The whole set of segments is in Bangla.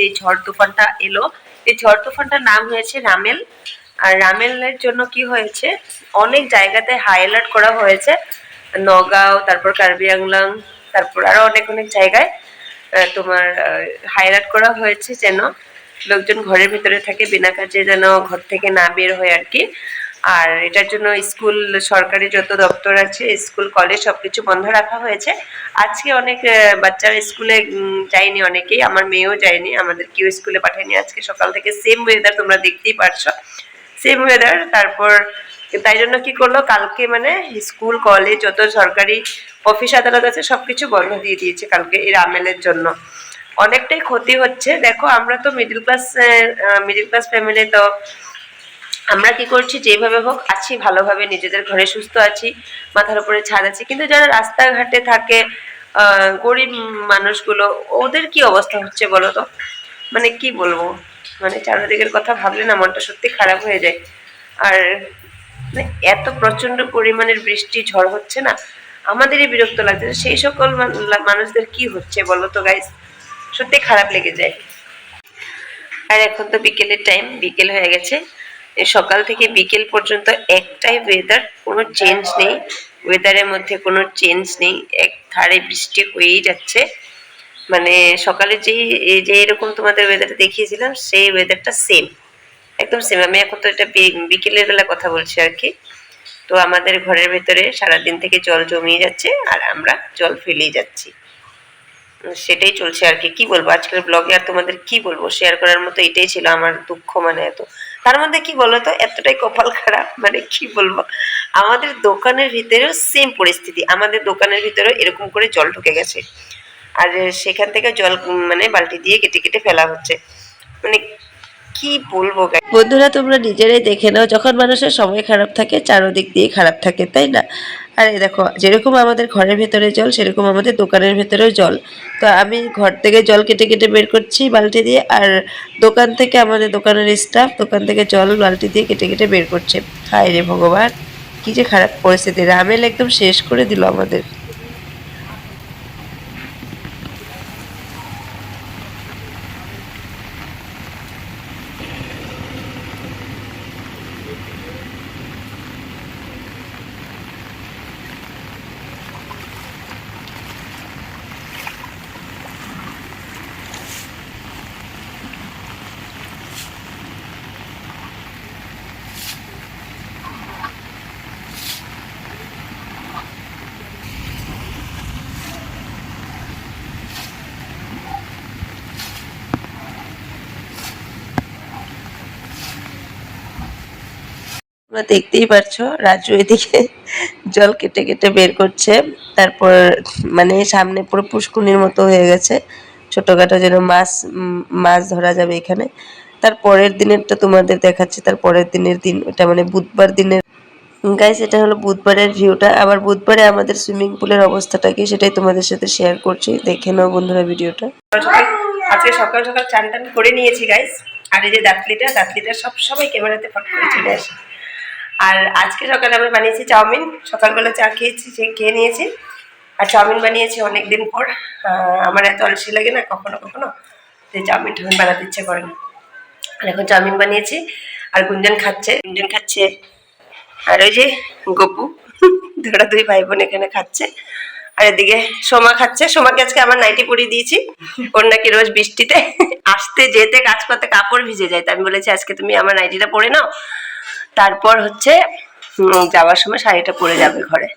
এই ঝড় তুফানটা এলো, এই ঝড় তুফানটার নাম হয়েছে রামেল। আর রামেলের জন্য কি হয়েছে, অনেক জায়গাতে হাই অ্যালার্ট করা হয়েছে, নগাঁও, তারপর কার্বি আংলং, তারপর আরো অনেক অনেক জায়গায় তোমার হাই অ্যালার্ট করা হয়েছে যেন লোকজন ঘরের ভিতরে থাকে, বিনা কাজে যেন ঘর থেকে না বের হয় আর কি। আর এটার জন্য স্কুল, সরকারি যত দপ্তর আছে, স্কুল কলেজ সবকিছু বন্ধ রাখা হয়েছে। আজকে অনেক বাচ্চারা স্কুলে যায়নি, অনেকেই, আমার মেয়েও যায়নি, আমাদের কেউ স্কুলে পাঠায়নি আজকে। সকাল থেকে সেম ওয়েদার, তোমরা দেখতেই পারছো, সেম ওয়েদার। তারপর তাই জন্য কি করলো, কালকে মানে স্কুল কলেজ যত সরকারি অফিস আদালত আছে সবকিছু বন্ধ দিয়ে দিয়েছে কালকে এই রামেলের জন্য। অনেকটাই ক্ষতি হচ্ছে। দেখো আমরা তো মিডিল ক্লাস ফ্যামিলি, তো আমরা কি করছি, যেভাবে হোক আছি ভালোভাবে, নিজেদের ঘরে সুস্থ আছি, মাথার উপরে ছাদ আছে, কিন্তু যারা রাস্তাঘাটে থাকে গরিব মানুষগুলো, ওদের কি অবস্থা হচ্ছে বলো তো। মানে কি বলবো, মানে চারিদিকের কথা ভাবলে না মনটা সত্যি খারাপ হয়ে যায়। আর মানে এত প্রচন্ড পরিমাণের বৃষ্টি ঝড় হচ্ছে না, আমাদেরই বিরক্ত লাগছে, সেই সকল মানুষদের কি হচ্ছে বলো তো গাইস, সত্যি খারাপ লেগে যায়। আর এখন তো বিকেলের টাইম, বিকেল হয়ে গেছে, সকাল থেকে বিকেল পর্যন্ত একটাই ওয়েদার, কোনো চেঞ্জ নেই, ওয়েদারের মধ্যে কোনো চেঞ্জ নেই, এক ধারে বৃষ্টি হয়েই যাচ্ছে। মানে সকালে যে এরকম তোমাদের ওয়েদারটা দেখিয়েছিলাম, সেই ওয়েদারটা সেম, একদম সেম। আমি এখন তো এটা বিকেলের বেলা কথা বলছি আর কি। তো আমাদের ঘরের ভেতরে সারাদিন থেকে জল জমিয়ে যাচ্ছে, আর আমরা জল ফেলেই যাচ্ছি, সেটাই চলছে আর কি। কি বলবো, আজকের ব্লগে আর তোমাদের কি বলবো, শেয়ার করার মতো এটাই ছিল আমার দুঃখ। মানে এত, তার মধ্যে কি বলতো, এতটাই কপাল খারাপ, মানে কি বলবো, আমাদের দোকানের ভিতরেও সেম পরিস্থিতি, আমাদের দোকানের ভিতরেও এরকম করে জল ঢুকে গেছে। আর সেখান থেকে জল মানে বালতি দিয়ে কেটে কেটে ফেলা হচ্ছে। মানে কি বলবো বন্ধুরা, তোমরা নিজেরাই দেখে নাও, যখন মানুষের সময় খারাপ থাকে চারদিক দিয়ে খারাপ থাকে, তাই না? আর এই দেখো, যেরকম আমাদের ঘরের ভেতরে জল, সেরকম আমাদের দোকানের ভেতরেও জল। তো আমি ঘর থেকে জল কেটে কেটে বের করছি বালতি দিয়ে, আর দোকান থেকে আমাদের দোকানের স্টাফ দোকান থেকে জল বালতি দিয়ে কেটে কেটে বের করছে। হায় রে ভগবান, কি যে খারাপ পরিস্থিতি, রামেল একদম শেষ করে দিল আমাদের। তোমরা দেখতেই পারছো, রাজু এদিকে জল কেটে কেটে বের করছে। তারপর মানে সামনে পুরো পুষ্কুনির মতো হয়ে গেছে, ছোটখাটো যেন মাছ ধরা যাবে এখানে। তার পরের দিনেরটা তোমাদের দেখাচ্ছি, তার পরের দিনের দিন, ওটা মানে বুধবার দিনের। গাইস, এটা হলো বুধবারের ভিউটা। আবার বুধবারে আমাদের সুইমিং পুলের অবস্থাটা কি, সেটাই তোমাদের সাথে শেয়ার করছি, দেখে নাও বন্ধুরা ভিডিওটা। আজকে সকাল সকাল চান টান করে নিয়েছি গাইস। আর এই যে দাঁতলিটা সবাই ক্যামেরাতে ফট করে চলে আসে। আর আজকে সকালে আমরা বানিয়েছি চাউমিন, সকালবেলা চা খেয়ে নিয়েছি, আর চাউমিন বানিয়েছি অনেকদিন পর। আমার এত আলসি লাগে না কখনো কখনো, যে চাউমিন টাউমিন বানাতে ইচ্ছে করে না। আর এখন চাউমিন বানিয়েছি, আর গুঞ্জন খাচ্ছে, আর ওই যে গপু, দুটা দুই ভাই বোন এখানে খাচ্ছে। আর এদিকে সোমা খাচ্ছে, সোমাকে আজকে আমার নাইটি পরিয়ে দিয়েছি, ওর নাকি রোজ বৃষ্টিতে আসতে যেতে কাজ করতে কাপড় ভিজে যায়, তো আমি বলেছি আজকে তুমি আমার নাইটিটা পরে নাও, তারপর হচ্ছে যাওয়ার সময় শাড়িটা পরে যাবে ঘরে।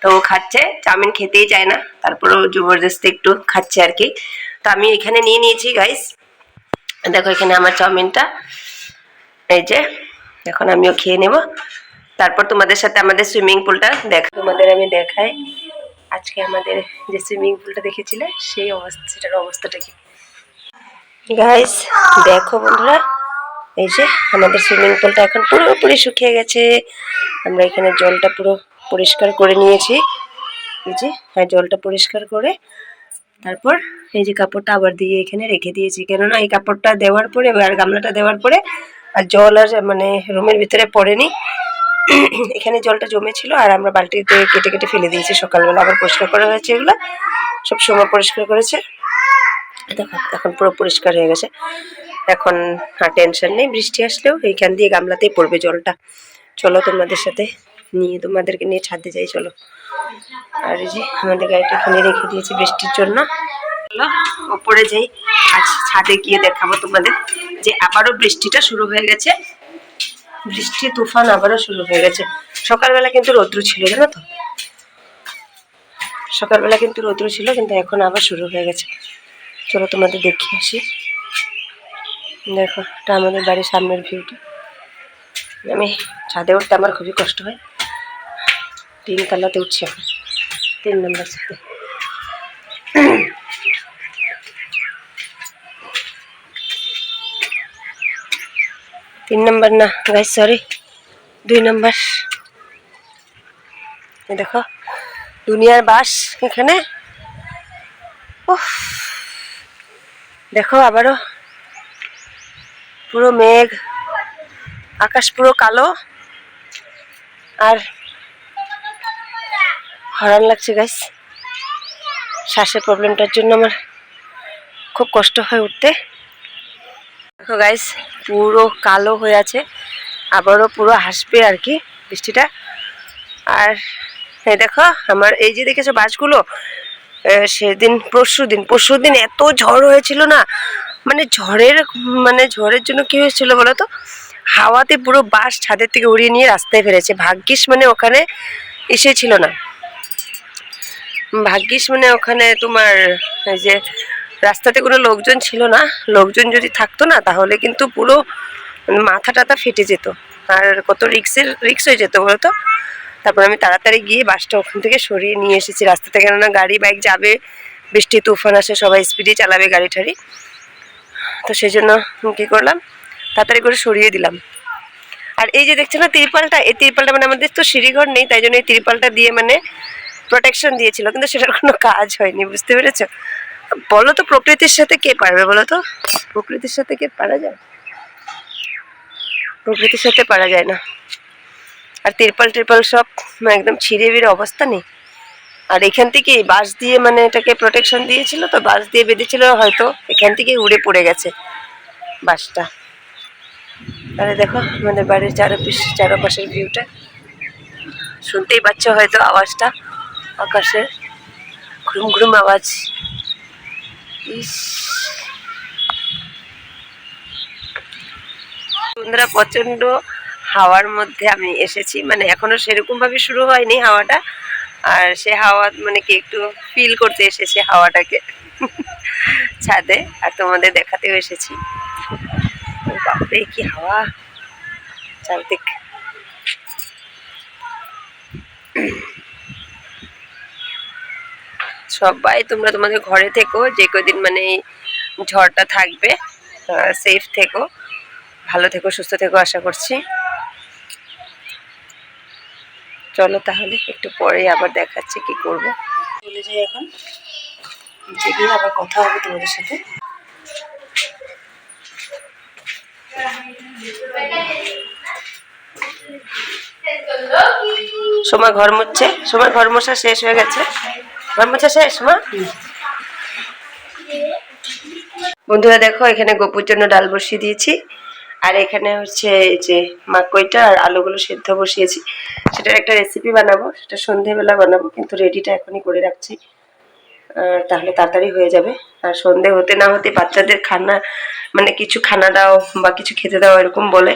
তো ও খাচ্ছে, চাউমিন খেতেই চায় না, তারপরেও জবরদস্তি একটু খাচ্ছে আর কি। তো আমি এখানে নিয়ে নিয়েছি গাইস, দেখো এখানে আমার চাউমিনটা, এই যে এখন আমিও খেয়ে নেব। তারপর তোমাদের সাথে আমাদের সুইমিং পুলটা তোমাদের আমি দেখাই। আজকে আমাদের যে সুইমিং পুলটা দেখেছিলে, সেই সেটার অবস্থাটা কি গাইস, দেখো বন্ধুরা, এই যে আমাদের সুইমিং পুলটা এখন পুরোপুরি শুকিয়ে গেছে। আমরা এখানে জলটা পুরো পরিষ্কার করে নিয়েছি, এই যে, হ্যাঁ জলটা পরিষ্কার করে তারপর এই যে কাপড়টা আবার দিয়ে এখানে রেখে দিয়েছি, কেননা এই কাপড়টা দেওয়ার পরে আর গামলাটা দেওয়ার পরে আর জল আর মানে রুমের ভিতরে পড়েনি, এখানে জলটা জমেছিল, আর আমরা বালতিতে কেটে কেটে ফেলে দিয়েছি। সকালবেলা আবার পরিষ্কার করা হয়েছে, এগুলো সব সময় পরিষ্কার করেছে। দেখো এখন পুরো পরিষ্কার হয়ে গেছে। এখন আর টেনশন নেই, বৃষ্টি আসলেও এইখান দিয়ে গামলাতেই পড়বে জলটা। চলো তোমাদেরকে নিয়ে ছাদে যাই, চলো। আর এই যে আমাদের গাড়িটা এখানে রেখে দিয়েছি বৃষ্টির জন্য। চলো ওপরে যাই, আজ ছাদে গিয়ে দেখাবো তোমাদের যে আবারও বৃষ্টিটা শুরু হয়ে গেছে। বৃষ্টি তুফান আবারও শুরু হয়ে গেছে। সকালবেলা কিন্তু রৌদ্র ছিল, জানো তো, সকালবেলা কিন্তু রৌদ্র ছিল, কিন্তু এখন আবার শুরু হয়ে গেছে। চলো তোমাদের দেখিয়ে আসি। দেখো এটা আমাদের বাড়ির সামনের ভিউটা। আমি ছাদে উঠতে আমার খুবই কষ্ট হয়, 3 তলাতে উঠছি এখন, 3 নম্বর ছাদে। 3 নম্বর না গাইস, সরি 2 নম্বর। দেখো দুনিয়ার বাস এখানে। উফ, দেখো আবারও পুরো মেঘ, আকাশ পুরো কালো, আর হরান লাগছে গাইস। শ্বাসের প্রবলেমটার জন্য আমার খুব কষ্ট হয় উঠতে। দেখো গাইস পুরো কালো হয়ে আছে, আবারও পুরো হাসবে আর কি বৃষ্টিটা। আর এই দেখো আমার এই যে দেখেছো বাসগুলো, সেদিন পরশুদিন এত ঝড় হয়েছিল না, মানে ঝড়ের জন্য কি হয়েছিল বলো তো, হাওয়াতে পুরো বাস ছাদের থেকে উড়িয়ে নিয়ে রাস্তায় ফেলেছে। ভাগ্যিস মানে ওখানে এসেছিল না, ভাগ্যিস মানে ওখানে তোমার এই যে রাস্তাতে কোনো লোকজন ছিল না। লোকজন যদি থাকতো না তাহলে কিন্তু পুরো মাথা টাথা ফেটে যেত, আর কত রিক্স হয়ে যেত বলতো। তারপর আমি তাড়াতাড়ি গিয়ে বাসটা ওখান থেকে সরিয়ে নিয়ে এসেছি রাস্তা থেকে, কেননা গাড়ি বাইক যাবে, বৃষ্টি তুফান আসে, সবাই স্পিডে চালাবে গাড়ি ঠাড়ি, তো সেই জন্য কী করলাম, তাড়াতাড়ি করে সরিয়ে দিলাম। আর এই যে দেখছো না তিরপালটা, এই তিরপালটা মানে আমাদের তো সিঁড়িঘর নেই, তাই জন্য এই তিরপালটা দিয়ে মানে প্রোটেকশন দিয়েছিল, কিন্তু সেটার কোনো কাজ হয়নি, বুঝতে পেরেছো? বলো তো প্রকৃতির সাথে কে পারবে বলো তো, প্রকৃতির সাথে কে পারা যায়? প্রকৃতির সাথে পারা যায় না। আর তিরপাল সব একদম ছিঁড়ে বিড়ে অবস্থা নেই। আর এখান থেকে বাঁশ দিয়ে মানে এটাকে প্রোটেকশন দিয়েছিল, তো বাঁশ দিয়ে বেঁধেছিল, হয়তো এখান থেকে উড়ে পড়ে গেছে বাঁশটা। তাহলে দেখো আমাদের বাড়ির চারপাশের ভিউটা, শুনতেই পাচ্ছ হয়তো আওয়াজটা, আকাশের ঘুম ঘুম আওয়াজ। ইস বন্ধুরা, প্রচন্ড হাওয়ার মধ্যে আমি এসেছি, মানে এখনো সেরকম ভাবে শুরু হয়নি হাওয়াটা, আর সে হাওয়া মানে কি একটু ফিল করতে এসেছি হাওয়াটাকে ছাদে, আর তোমাদের দেখাতেও এসেছি। বাপরে কি হাওয়া চারদিক। সবাই তোমরা তোমাদের ঘরে থেকো, যে কদিন মানে ঝড়টা থাকবে, সেফ থেকো, ভালো থেকো, সুস্থ থেকো আশা করছি। চলো তাহলে একটু পরে আবার দেখাচ্ছি কি করব। চলে যাই এখন, নিচে গিয়ে আবার কথা হবে তোমাদের সাথে। সোমা ঘর মুছছে, সোমার ঘর মোছা শেষ হয়ে গেছে, ঘর মোছা শেষ সোমা। বন্ধুরা দেখো এখানে গপুর জন্য ডাল বসিয়ে দিয়েছি, আর এখানে হচ্ছে এই যে মাকইটা আর আলুগুলো সেদ্ধ বসিয়েছি। সেটার একটা রেসিপি বানাবো, সেটা সন্ধেবেলা বানাবো, কিন্তু রেডিটা এখনই করে রাখছি, তাহলে তাড়াতাড়ি হয়ে যাবে। আর সন্ধে হতে না হতে বাচ্চাদের খানা মানে কিছু খানা দাও বা কিছু খেতে দাও এরকম বলে,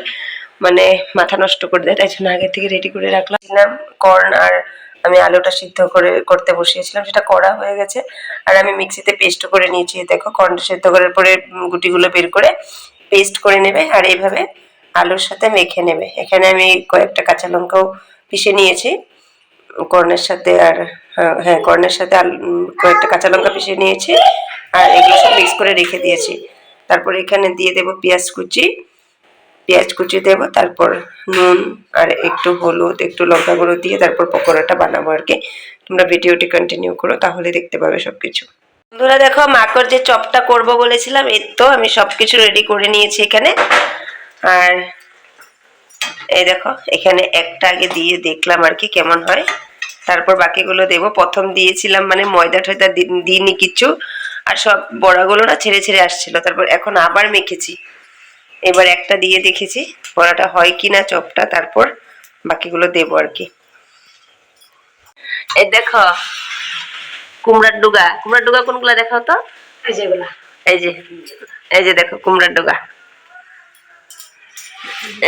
মানে মাথা নষ্ট করে দেয়, তাই জন্য আগে থেকে রেডি করে রাখলাম। কর্ন আর আমি আলুটা সিদ্ধ করতে বসিয়েছিলাম, সেটা করা হয়ে গেছে। আর আমি মিক্সিতে পেস্ট করে নিয়েছি, দেখো কর্নটা সিদ্ধ করার পরে গুটিগুলো বের করে পেস্ট করে নেবে, আর এইভাবে আলুর সাথে মেখে নেবে। এখানে আমি কয়েকটা কাঁচা লঙ্কাও পিষে নিয়েছি কর্নের সাথে, আর হ্যাঁ কর্নের সাথে কয়েকটা কাঁচা লঙ্কা পিষে নিয়েছি, আর এগুলো সব মিক্স করে রেখে দিয়েছি। তারপর এখানে দিয়ে দেবো পেঁয়াজ কুচি দেবো, তারপর নুন আর একটু হলুদ, একটু লঙ্কা গুঁড়ো দিয়ে তারপর পকোড়াটা বানাবো আর কি। তোমরা ভিডিওটি কন্টিনিউ করো, তাহলে দেখতে পাবে সবকিছু। বন্ধুরা দেখো মাকড় যে চপটা করব বলেছিলাম, এই তো আমি সবকিছু রেডি করে নিয়েছি এখানে। আর এই দেখো এখানে একটা আগে দিয়ে দেখলাম আর কি কেমন হয়, তারপর বাকিগুলো দেবো। প্রথম দিয়েছিলাম মানে ময়দা টয়দা দিইনি কিছু, আর সব বড়াগুলো না ছেড়ে ছেড়ে আসছিল, তারপর এখন আবার মেখেছি। এবার একটা দিয়ে দেখেছি বড়াটা হয় কিনা চপটা, তারপর বাকিগুলো দেবো আর কি। এই দেখো কুমড়ার ডুগা, কুমড়ার ডুগা কোনগুলা দেখাও তো। এই যেগুলা, এই যে, এই যে দেখো কুমড়ার ডুগা,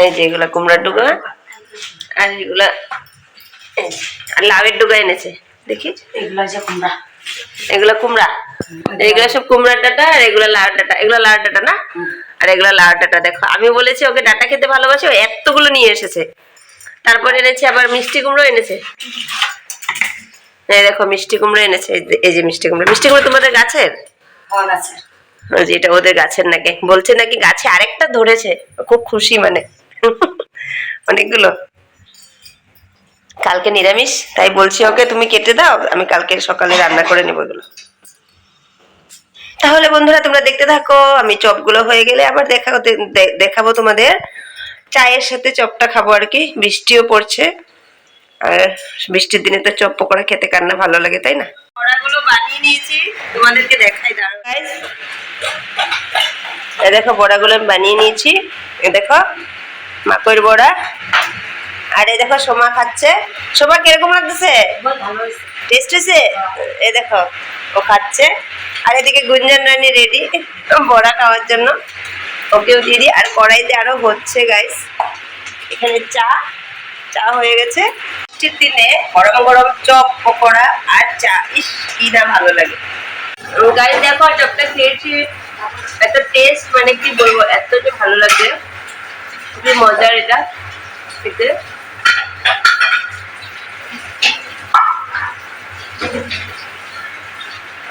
এই যে এগুলা কুমড়ার ডুগা, আর এগুলা আর লাউয়ের ডুগা এনেছে দেখি। এগুলা যে কুমড়া, এগুলা কুমড়া, এগুলা সব কুমড়ার ডাটা, আর এগুলা লাউর ডাটা, এগুলা লাউর ডাটা না, আর এগুলা লাউর ডাটা। দেখো আমি বলেছি ওকে ডাটা খেতে ভালোবাসে, ও এতগুলো নিয়ে এসেছে। তারপর এনেছে আবার মিষ্টি কুমড়ো এনেছে। এই দেখো মিষ্টি কুমড়ো এনেছে, এই যে মিষ্টি কুমড়ো। মিষ্টি কুমড়ো তোমাদের গাছের? হওয়া গাছের। যেটা ওদের গাছের নাকি, বলছে নাকি গাছে আরেকটা ধরেছে, খুব খুশি মানে। অনেকগুলো। কালকে নিরামিষ, তাই বলছি ওকে তুমি কেটে দাও, আমি কালকে সকালে রান্না করে নেবো এগুলো। তাহলে বন্ধুরা তোমরা দেখতে থাকো, আমি চপগুলো হয়ে গেলে আবার দেখাবো তোমাদের। চায়ের সাথে চপটা খাবো আর কি, বৃষ্টিও পড়ছে, আর বৃষ্টির দিনে তো চপ পকোড়া খেতে কার না ভালো লাগে, তাই না? বড়াগুলো বানিয়ে নিয়েছি, তোমাদেরকে দেখাই দাঁড়াও গাইস। এই দেখো বড়াগুলো আমি বানিয়ে নিয়েছি, এই দেখো মাকইর বড়া। আর এই দেখো সোমা খাচ্ছে। সোমা কিরকম লাগতেছে? টেস্ট হয়েছে? এই দেখো ও খাচ্ছে। আর এদিকে গুঞ্জন রানী রেডি বড়া খাওয়ার জন্য, ওকেও দিয়ে দিই। আর কড়াইতে আরো হচ্ছে গাইস, এখানে চা হয়ে গেছে। বৃষ্টির দিনে গরম গরম চপ পকোড়া আর চা, ইস কি না ভালো লাগে গাইস। দেখো চপটা খেয়েছি, এত টেস্ট মানে কি বলবো, এত যে ভালো লাগে, খুবই মজার এটা খেতে।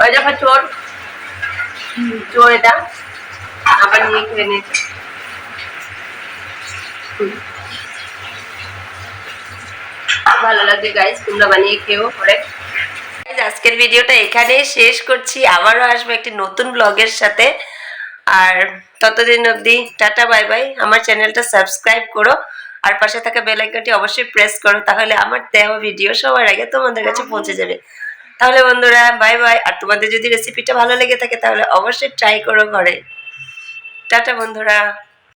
ওই দেখো চোর চোর, এটা আবার নিয়ে খেয়ে নিয়েছে। ভালো লাগছে গাইস, তোমরা বানিয়ে খেও পরে। আজকের ভিডিওটা এখানে শেষ করছি, আবারও আসবো একটি নতুন ব্লগের সাথে। আর ততদিন অবধি টাটা বাই বাই। আমার চ্যানেলটা সাবস্ক্রাইব করো, আর পাশে থাকা বেল আইকনটি অবশ্যই প্রেস করো, তাহলে আমার দেওয়া ভিডিও সবার আগে তোমাদের কাছে পৌঁছে যাবে। তাহলে বন্ধুরা বাই বাই। আর তোমাদের যদি রেসিপিটা ভালো লেগে থাকে তাহলে অবশ্যই ট্রাই করো ঘরে। টাটা বন্ধুরা।